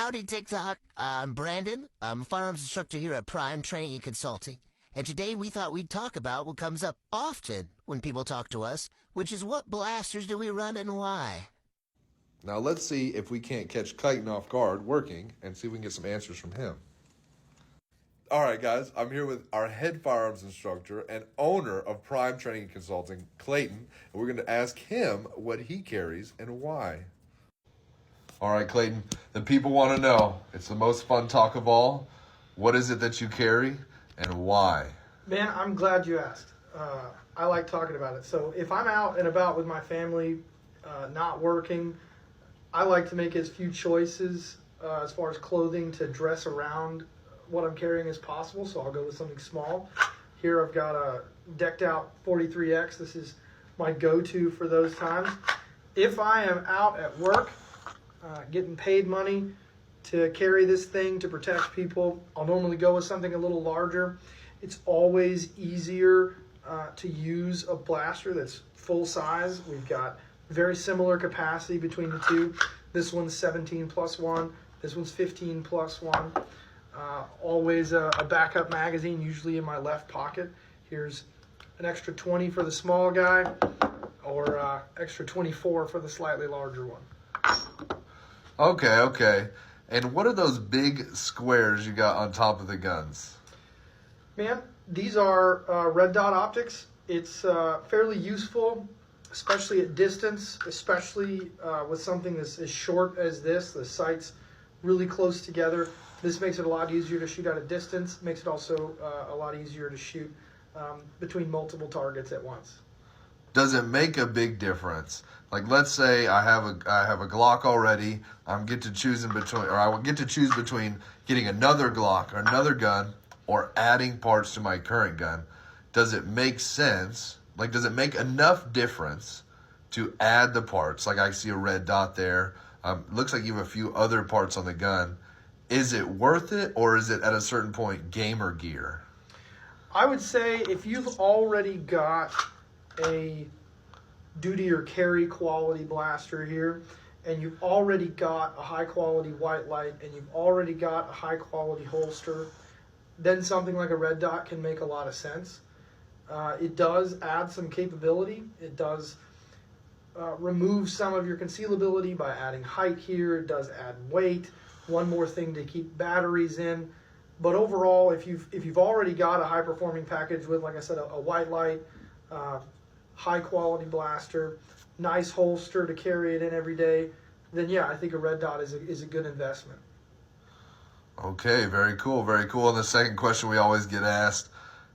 Howdy, TikTok. I'm Brandon. I'm a firearms instructor here at Prime Training and Consulting. And today we thought we'd talk about what comes up often when people talk to us, which is what blasters do we run and why? Now let's see if we can't catch Clayton off guard working and see if we can get some answers from him. All right, guys, I'm here with our head firearms instructor and owner of Prime Training and Consulting, Clayton, and we're going to ask him what he carries and why. All right, Clayton, the people want to know. It's the most fun talk of all. What is it that you carry and why? Man, I'm glad you asked. I like talking about it. So if I'm out and about with my family, not working, I like to make as few choices as far as clothing to dress around what I'm carrying as possible. So I'll go with something small. Here I've got a decked out 43X. This is my go-to for those times. If I am out at work, getting paid money to carry this thing to protect people, I'll normally go with something a little larger. It's always easier to use a blaster that's full size. We've got very similar capacity between the two. This one's 17 plus 1. This one's 15 plus 1. Always a backup magazine, usually in my left pocket. Here's an extra 20 for the small guy, or extra 24 for the slightly larger one. Okay. And what are those big squares you got on top of the guns? Man, these are red dot optics. It's fairly useful, especially at distance, especially with something that's as short as this. The sight's really close together. This makes it a lot easier to shoot at a distance. Makes it also a lot easier to shoot between multiple targets at once. Does it make a big difference? Like, let's say I have a Glock already. I get to choose between getting another Glock or another gun or adding parts to my current gun. Does it make sense? Like, does it make enough difference to add the parts? Like, I see a red dot there. Looks like you have a few other parts on the gun. Is it worth it, or is it at a certain point gamer gear? I would say if you've already got a duty or carry quality blaster here, and you've already got a high quality white light, and you've already got a high quality holster, then something like a red dot can make a lot of sense. It does add some capability. It does remove some of your concealability by adding height here. It does add weight. One more thing to keep batteries in. But overall, if you've already got a high performing package with, like I said, a white light, high quality blaster, nice holster to carry it in every day, then yeah, I think a red dot is a good investment. Okay, very cool. And the second question we always get asked,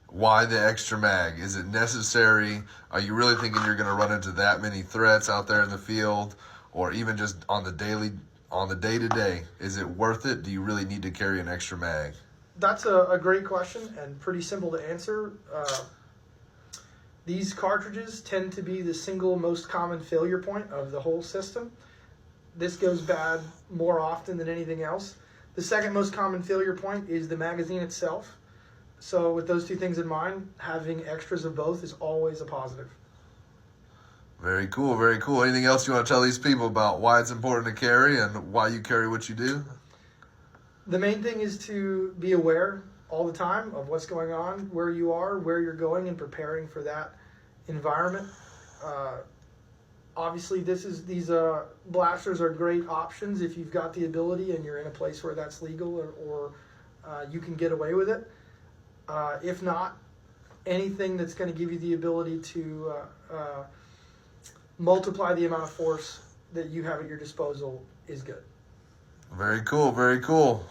why the extra mag? Is it necessary? Are you really thinking you're going to run into that many threats out there in the field, or even just on the day-to-day? Is it worth it? Do you really need to carry an extra mag? That's a great question and pretty simple to answer. These cartridges tend to be the single most common failure point of the whole system. This goes bad more often than anything else. The second most common failure point is the magazine itself. So with those two things in mind, having extras of both is always a positive. Very cool. Anything else you want to tell these people about why it's important to carry and why you carry what you do? The main thing is to be aware all the time of what's going on, where you are, where you're going, and preparing for that environment. Obviously, these blasters are great options if you've got the ability and you're in a place where that's legal or you can get away with it. If not, anything that's going to give you the ability to multiply the amount of force that you have at your disposal is good. Very cool.